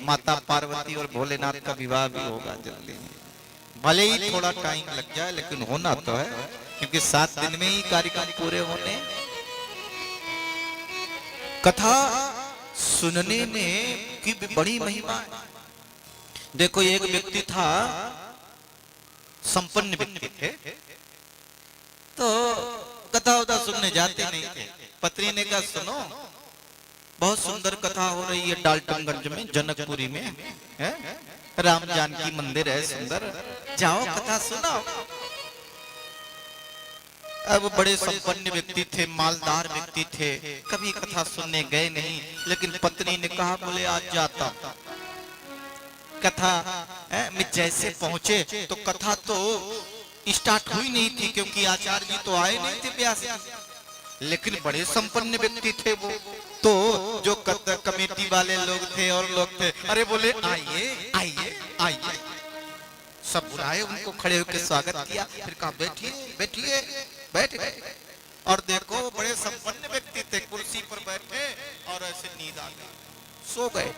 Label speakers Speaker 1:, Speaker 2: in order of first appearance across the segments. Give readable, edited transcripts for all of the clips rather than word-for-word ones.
Speaker 1: माता पार्वती और भोलेनाथ का विवाह भी होगा जल्दी। भले ही थोड़ा टाइम लग जाए लेकिन होना तो है, क्योंकि 7 दिन में ही कार्यक्रम पूरे होने। कथा सुनने में की बड़ी महिमा है। देखो एक व्यक्ति था, संपन्न व्यक्ति थे, तो कथा उदा सुनने जाते नहीं थे। पत्नी ने कहा सुनो, बहुत सुंदर कथा हो रही है डाल्टनगंज में, जनकपुरी में है, राम जानकी मंदिर है सुंदर, जाओ कथा सुनाओ। अब बड़े संपन्न व्यक्ति थे, मालदार व्यक्ति थे, कभी कथा सुनने गए नहीं। लेकिन पत्नी ने कहा बोले आज जाता। कथा में जैसे पहुंचे तो कथा तो स्टार्ट हुई नहीं थी, क्योंकि आचार्य जी तो आए नहीं थे व्यास जी। लेकिन बड़े संपन्न व्यक्ति थे वो, तो जो कमेटी वाले लोग थे और लोग थे, अरे बोले आइए आइए आइए, सब बुलाए उनको, खड़े होकर स्वागत किया, फिर कहा बैठिए बैठिए, बैठ गए। और देखो बड़े संपन्न व्यक्ति थे, कुर्सी पर बैठे और ऐसे नींद आ गई, सो गए।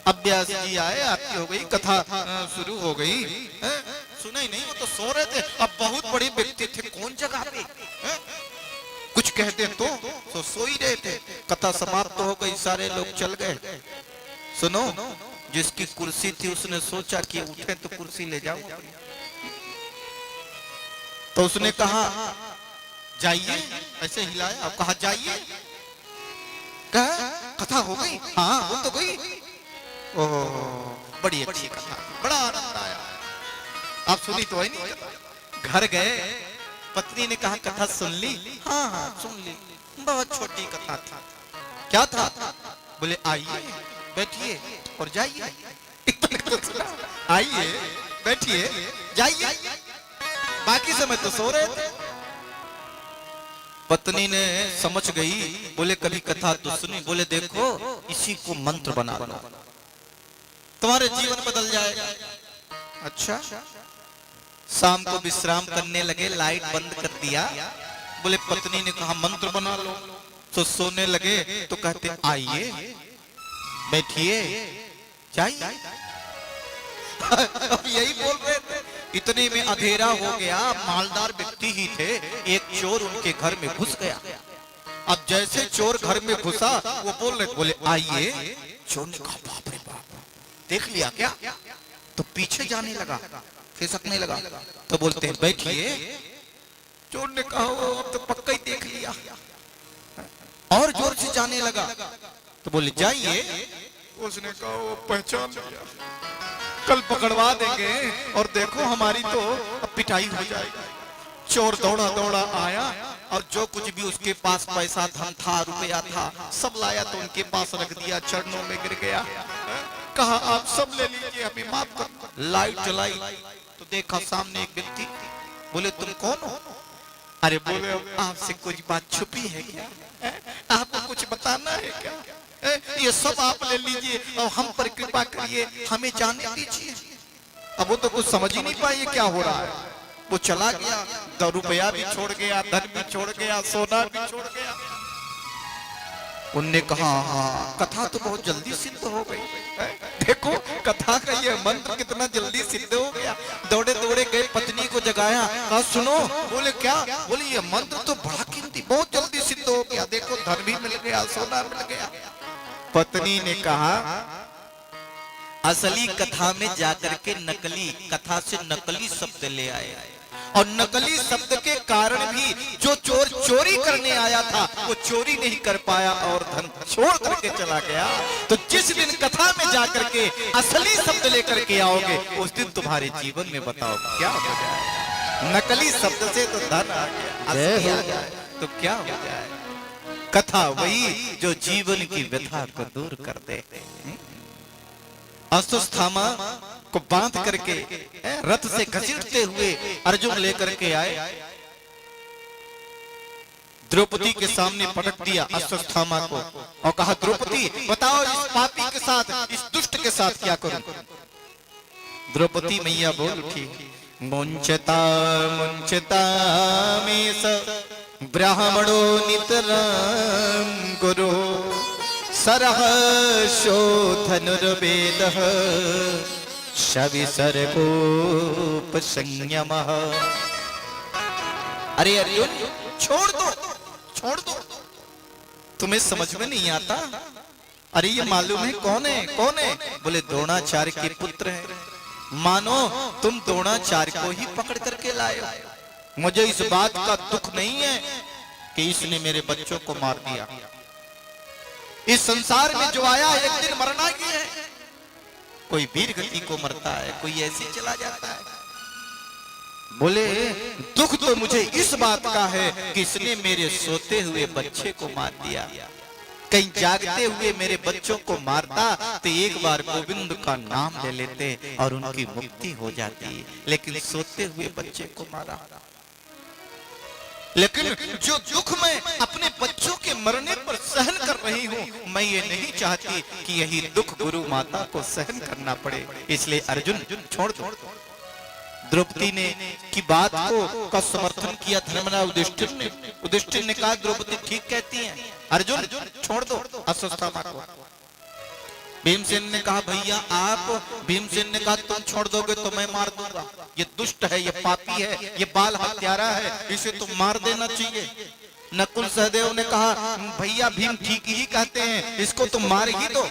Speaker 1: अब व्यास जी आए, आरती हो गई, कथा शुरू हो गई, सुना ही नहीं, वो तो सो रहे थे। अब बहुत बड़े व्यक्ति थे, कौन जगह पे कुछ कहते तो सो ही रहे थे। कथा समाप्त हो गई, सारे लोग चल गए। सुनो, जिसकी कुर्सी थी उसने सोचा कि उठे तो कुर्सी ले जाऊं, तो उसने कहा जाइए, ऐसे हिलाया, अब कहा जाइए, कहा कथा हो गई, हाँ हो तो गई, ओह बड़ी अच्छी कथा, बड़ा आनंद आया। आप सुनी तो है नहीं। घर गए, पत्नी ने कहा कथा सुन ली, हाँ हाँ सुन ली, बहुत छोटी कथा थी। क्या था? बोले आइए बैठिए और जाइए। आइए बैठिए जाइए, बाकी समय तो सो रहे थे। पत्नी ने समझ गई, बोले कभी कथा तो सुनी, बोले देखो इसी को मंत्र बना लो, तुम्हारे जीवन बदल जाएगा। अच्छा, शाम को विश्राम करने लगे, लाइट बंद कर दिया। बोले पत्नी ने कहा मंत्र बना लो, तो सोने लगे तो कहते आइए बैठिए जाइए। अब यही बोल रहे थे, इतने में अंधेरा हो गया, मालदार व्यक्ति ही थे, एक चोर उनके घर में घुस गया। अब जैसे चोर घर में घुसा, वो बोल रहे, बोले आइए। चोर ने कहा बाप रे बाप, देख लिया क्या? तो पीछे जाने लगा, खिसकने लगा, तो बोलते हैं बैठिए। चोर ने कहा अब तो पक्का ही देख लिया, और जोर से जाने लगा, तो बोले जाइए। उसने कहा वो पहचान लिया, कल पकड़वा देंगे और देखो हमारी तो अब पिटाई हो जाएगी। चोर दौड़ा दौड़ा आया और जो कुछ भी उसके पास पैसा धन था, रुपया था, सब लाया तो उनके पास रख दिया, चरणों में गिर गया, कहा आप सब ले लीजिए, हमें माफ कर। लाइट जलाई तो देखा सामने एक व्यक्ति। बोले तुम कौन हो? अरे बोले आपसे कुछ बात छुपी है क्या? आपको कुछ बताना है क्या? ये सब आप ले लीजिए और हम पर कृपा करिए, हमें जाने दीजिए। अब वो तो कुछ समझ ही नहीं पाए क्या हो रहा है। वो चला गया, 10 रुपया भी छोड़ गया, धन भी छोड़ गया, सोना भी छोड़ गया। उनने कहा हाँ कथा तो बहुत जल्दी सिद्ध हो गई। देखो कथा का ये मंत्र कितना जल्दी सिद्ध हो गया। दौड़े दौड़े गए, पत्नी को जगाया, कहा सुनो। बोले क्या? बोले ये मंत्र तो बड़ा कीमती, बहुत जल्दी सिद्ध हो गया, देखो धन भी मिल गया, सोना मिल गया। पत्नी ने कहा असली कथा में जाकर के नकली कथा से नकली शब्द ले आए, और नकली शब्द के कारण भी जो चोर चोरी करने आया था वो चोरी नहीं कर पाया और धन छोड़ करके चला गया। तो जिस दिन कथा में जाकर के असली शब्द लेकर के आओगे, उस दिन तुम्हारे जीवन में बताओ क्या हो जाए। नकली शब्द से तो धन आ गया, असली आ जाए तो क्या हो जाए। कथा वही जो जीवन की व्यथा को दूर कर दे। अश्वत्थामा को बांध करके रथ से घसीटते हुए अर्जुन लेकर के आए, द्रौपदी के सामने पटक दिया अश्वत्थामा को और कहा द्रौपदी बताओ इस पापी के साथ, इस दुष्ट के साथ क्या करूं। द्रौपदी मैया बोल उठी मुंचता मुंचता में ब्राह्मणो नितराम गुरु सरहर्षो धनुर्वेदः सविसर्गोप संयमः। अरे अर्जुन छोड़ दो, छोड़ दो, तुम्हें समझ में नहीं आता? अरे ये मालूम है कौन है, कौन है? बोले द्रोणाचार्य के पुत्र हैं। मानो तुम द्रोणाचार्य को ही पकड़ करके लाए हो। मुझे इस बात का दुख नहीं है कि इसने मेरे बच्चों को मार दिया। इस संसार में जो आया एक दिन मरना ही है। कोई वीर गति को मरता है, कोई ऐसे चला जाता है। बोले दुख तो मुझे इस बात का है कि इसने मेरे सोते हुए बच्चे को मार दिया। कहीं जागते हुए मेरे बच्चों को मारता तो एक बार गोविंद का नाम ले लेते और उनकी मुक्ति हो जाती, लेकिन सोते हुए बच्चे को मारा। लेकिन जो दुख मैं अपने बच्चों के मरने पर सहन कर रही हूँ, मैं ये नहीं चाहती कि यही दुख गुरु माता को सहन करना पड़े। इसलिए अर्जुन छोड़ दो। द्रौपदी ने की बात का समर्थन किया धर्मराज युधिष्ठिर ने कहा द्रौपदी ठीक कहती हैं, अर्जुन छोड़ दो अश्वत्थामा को। भीमसेन ने कहा भैया आप, भीमसेन ने कहा तुम छोड़ दोगे तो मैं मार दूंगा। ये दुष्ट है, ये पापी है, ये बाल हत्यारा है, इसे तुम मार देना चाहिए। नकुल सहदेव ने कहा भैया भीम ठीक ही कहते हैं, इसको तुम मार ही दो।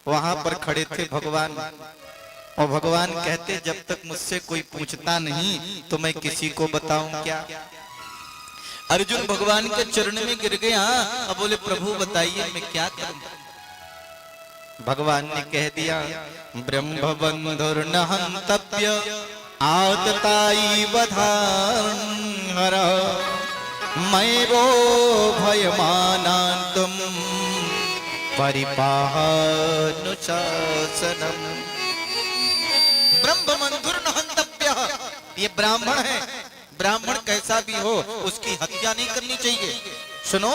Speaker 1: वहां पर खड़े थे भगवान, और भगवान कहते जब तक मुझसे कोई पूछता नहीं तो मैं किसी को बताऊं क्या। अर्जुन भगवान के चरण में गिर गया। अब बोले प्रभु बताइए मैं क्या करूं। भगवान ने कह दिया ब्रह्मबंधुर्न हन्तव्य आतताई वधान्हर मय्यो भयमानान्तम परिपाहानुशासनम्। ब्रह्मबंधुर्न हन्तव्य, ये ब्राह्मण है, ब्राह्मण कैसा भी हो उसकी हत्या नहीं करनी चाहिए। सुनो,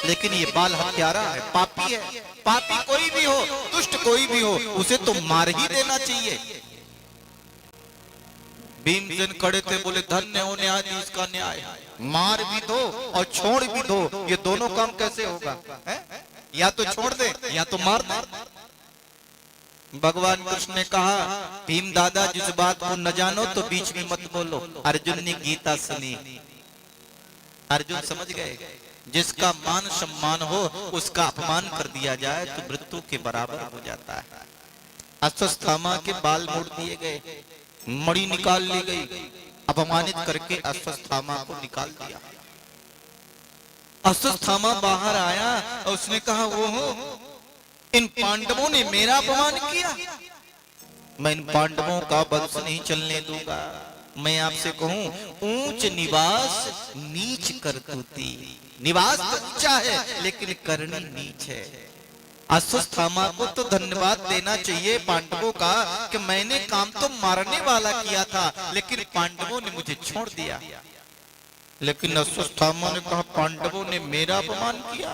Speaker 1: लेकिन ये बाल हत्यारा है, पापी है। पापी कोई भी हो, दुष्ट कोई भी हो, उसे तो मार ही देना चाहिए। भीमसेन खड़े थे, बोले धन्य हो न्यायाधीश का न्याय, मार भी दो और छोड़ भी दो, ये दोनों काम कैसे होगा है? या तो छोड़ दे या तो मार दे। भगवान कृष्ण ने कहा भीम दादा जिस बात को न जानो तो बीच में मत बोलो। अर्जुन ने गीता सुनी, अर्जुन समझ गए जिसका मान सम्मान हो उसका अपमान कर दिया जाए तो मृत्यु के बराबर हो जाता है। अश्वत्थामा के बाल मोड़ दिए गए, मणि निकाल ली गई, अपमानित करके अश्वत्थामा को निकाल दिया। अश्वत्थामा बाहर आया और उसने कहा वो इन पांडवों ने मेरा अपमान किया, मैं इन पांडवों का वंश नहीं चलने दूंगा। मैं आपसे कहूं ऊंच निवास नीच करतूती। निवास तो ऊंचा है लेकिन करनी नीच है। अश्वत्थामा को तो धन्यवाद देना चाहिए पांडवों का कि मैंने काम तो मारने वाला किया था लेकिन पांडवों ने मुझे छोड़ दिया। लेकिन अश्वत्थामा ने कहा पांडवों ने मेरा अपमान किया,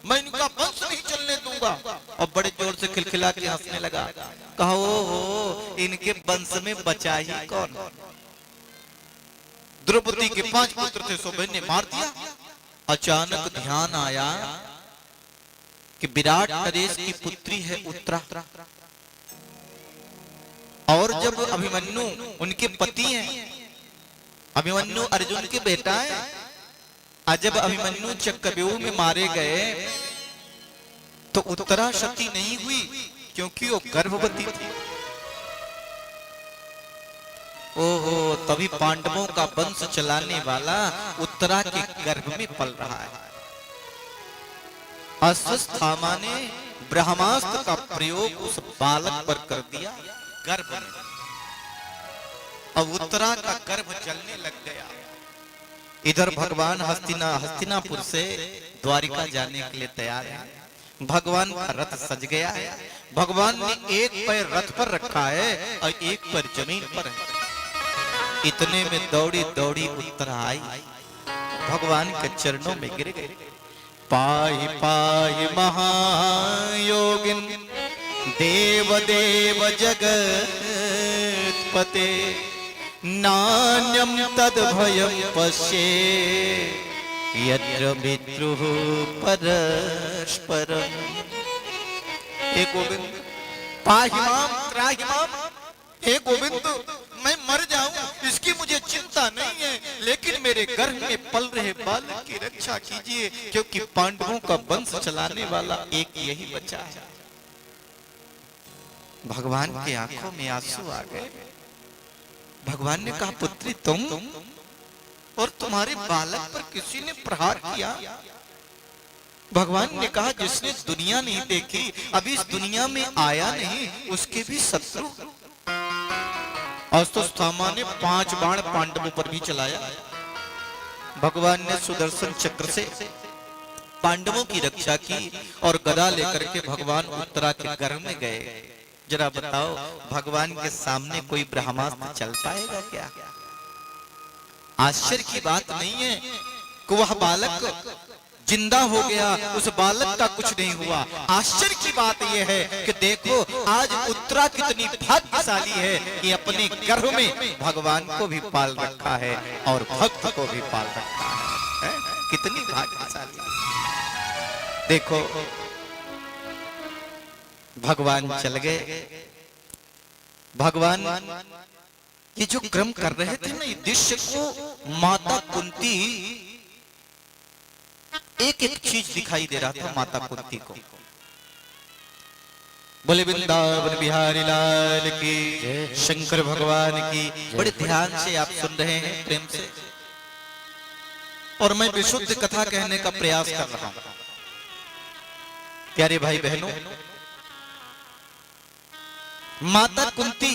Speaker 1: मैं इनका वंश नहीं चलने दूंगा। और बड़े जोर से खिलखिला के हंसने लगा। कहा ओहो इनके वंश में बचा ही कौन। द्रौपदी के 5 पुत्र थे, सो बहन ने मार दिया। अचानक ध्यान आया कि विराट नरेश की पुत्री है उत्तरा, और जब अभिमन्यु उनके पति हैं, अभिमन्यु अर्जुन के बेटा है, जब अभिमन्यु चक्रव्यूह में मारे गए तो उत्तरा सती नहीं हुई क्योंकि वो गर्भवती थी। ओहो, तभी पांडवों का वंश चलाने वाला उत्तरा के गर्भ में पल रहा है। अश्वत्थामा ने ब्रह्मास्त्र का प्रयोग उस बालक पर कर दिया गर्भ में। अब उत्तरा का गर्भ जलने लग गया। इधर भगवान हस्तिनापुर से द्वारिका जाने के लिए तैयार है। भगवान का रथ सज गया है। भगवान ने एक पैर रथ पर रखा है और एक पैर जमीन पर है। इतने में दौड़ी दौड़ी उत्तरा आई, भगवान के चरणों में गिर गई। पाहि पाहि महायोगिन देव देव जगत्पते नान्यं तद भयं पश्ये यत्र मित्रुः परस्परम्। हे गोविंद पाहि मां त्राहि मां, हे गोविंद मैं मर जाऊं इसकी मुझे चिंता नहीं है, लेकिन मेरे गर्भ में पल रहे बालक की रक्षा कीजिए, क्योंकि पांडवों का वंश चलाने वाला एक यही बचा है। भगवान की आंखों में आंसू आ गए। भगवान ने कहा पुत्री तुम और तुम्हारे बालक पर किसी ने प्रहार किया? भगवान ने कहा जिसने दुनिया नहीं देखी, अभी इस दुनिया में आया नहीं, उसके भी शत्रु। अस्तस्थामा ने 5 बाण पांडवों पर भी चलाया। भगवान ने सुदर्शन चक्र से पांडवों की रक्षा की और गदा लेकर के भगवान उत्तरा के गर्भ में गए। जरा बताओ भगवान के सामने कोई ब्रह्मास्त्र चल पाएगा क्या? आश्चर्य की बात नहीं है कि वह बालक जिंदा हो गया, उस बालक का कुछ नहीं हुआ। आश्चर्य की बात यह है कि देखो आज उत्तरा कितनी भाग्यशाली है कि अपने गर्भ में भगवान को भी पाल रखा है और भक्त को भी पाल रखा है। कितनी भाग्यशाली। देखो भगवान चल गए। भगवान ये जो क्रम कर रहे थे ना, इस दृश्य को माता कुंती एक एक चीज दिखाई दे रहा था माता कुंती को। बोले वृंदावन बिहारी लाल की, शंकर भगवान की। बड़े ध्यान से आप सुन रहे हैं, प्रेम से, और मैं विशुद्ध कथा कहने का प्रयास कर रहा हूं। प्यारे भाई बहनों, माता कुंती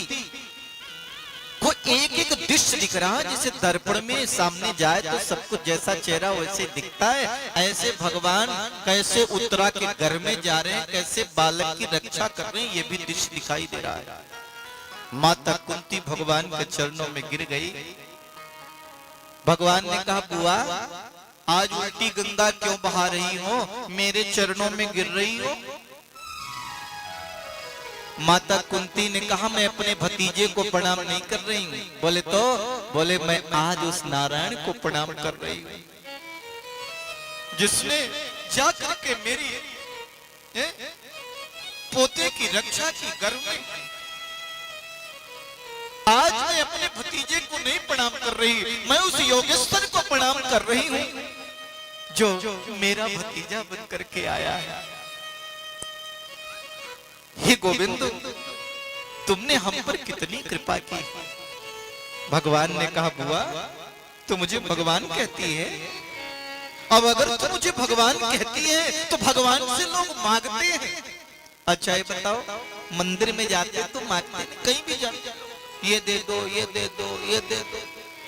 Speaker 1: को एक एक दृश्य दिख रहा है, जैसे दर्पण में सामने जाए तो सब कुछ जैसा चेहरा वैसे दिखता है। ऐसे भगवान कैसे उत्तरा के घर में जा रहे हैं, कैसे बालक की रक्षा कर रहे हैं, ये भी दृश्य दिखाई दे रहा है। माता कुंती भगवान के चरणों में गिर गई। भगवान ने कहा बुआ आज उल्टी गंगा क्यों बहा रही हो, मेरे चरणों में गिर रही हो? माता कुंती ने कहा मैं अपने भतीजे को प्रणाम नहीं कर रही हूं। बोले मैं आज उस नारायण को प्रणाम कर रही हूं, जिसने जाकर के मेरी पोते की रक्षा की गर्भ में। आज मैं अपने भतीजे को नहीं प्रणाम कर रही, मैं उस योगेश्वर को प्रणाम कर रही हूं जो मेरा भतीजा बन करके आया है। हे गोविंद तुमने हम पर कितनी कृपा की। भगवान ने कहा बुआ तू मुझे भगवान कहती है, अब अगर तू मुझे भगवान कहती है तो भगवान से लोग मांगते हैं। अच्छा ये बताओ मंदिर में जाते तो मांगते हैं, कहीं भी जाते ये दे दो ये दे दो ये दे दो,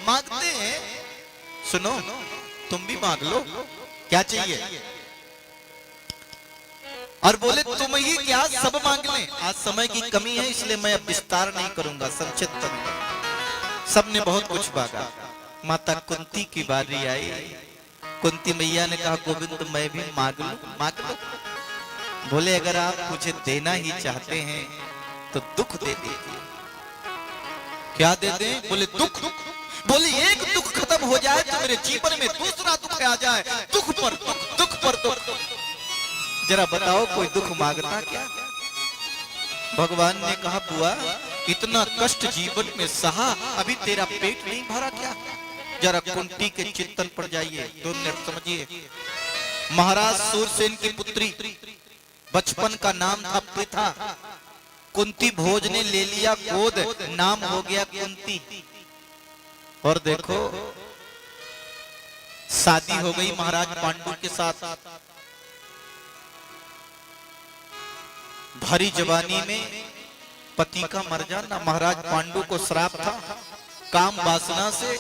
Speaker 1: मांगते हैं। सुनो तुम भी मांग लो, क्या चाहिए? और बोले तुम ही क्या सब मांग लें। आज समय की कमी है इसलिए मैं अब विस्तार नहीं करूंगा, संक्षिप्त में। सबने बहुत कुछ मांगा। माता कुंती की बारी आई। कुंती मैया ने कहा गोविंद मैं भी मांग लो। बोले अगर आप मुझे देना ही चाहते हैं तो दुख दे दीजिए। क्या दे दें? बोले दुख। बोले एक दुख खत्म हो जाए तो मेरे जीवन में दूसरा दुख आ जाए, दुख पर दुख, दुख पर दुख। जरा बताओ कोई दुख मांगता क्या? भगवान ने कहा बुआ इतना कष्ट जीवन में सहा, अभी तेरा पेट नहीं भरा क्या? जरा कुंती के चिंतन पर जाइए, 2 मिनट समझिए। महाराज सूरसेन की पुत्री, बचपन का नाम था पृथा। कुंती भोज ने ले लिया गोद, नाम हो गया कुंती। और देखो शादी हो गई महाराज पांडु के साथ। भरी जवानी में पति का मर जाना। महाराज पांडु को श्राप था, काम वासना से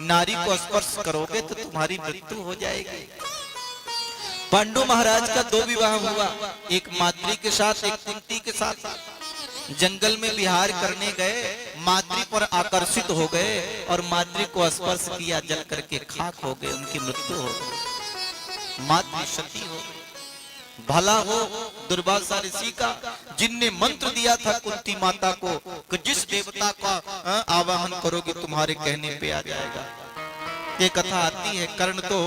Speaker 1: नारी को स्पर्श करोगे तो तुम्हारी मृत्यु हो जाएगी। पांडु महाराज का 2 विवाह हुआ, एक माद्री के साथ एक कुंती के साथ। जंगल में विहार करने गए, माद्री पर आकर्षित हो गए और माद्री को स्पर्श किया, जल करके खाक हो गए, उनकी मृत्यु हो गई। माद्री सती हो गई। भला हो दुर्वासा ऋषि का, जिनने मंत्र दिया था कुंती माता को कि जिस देवता का आवाहन करोगे तुम्हारे कहने पे आ जाएगा। ये कथा आती है, कर्ण तो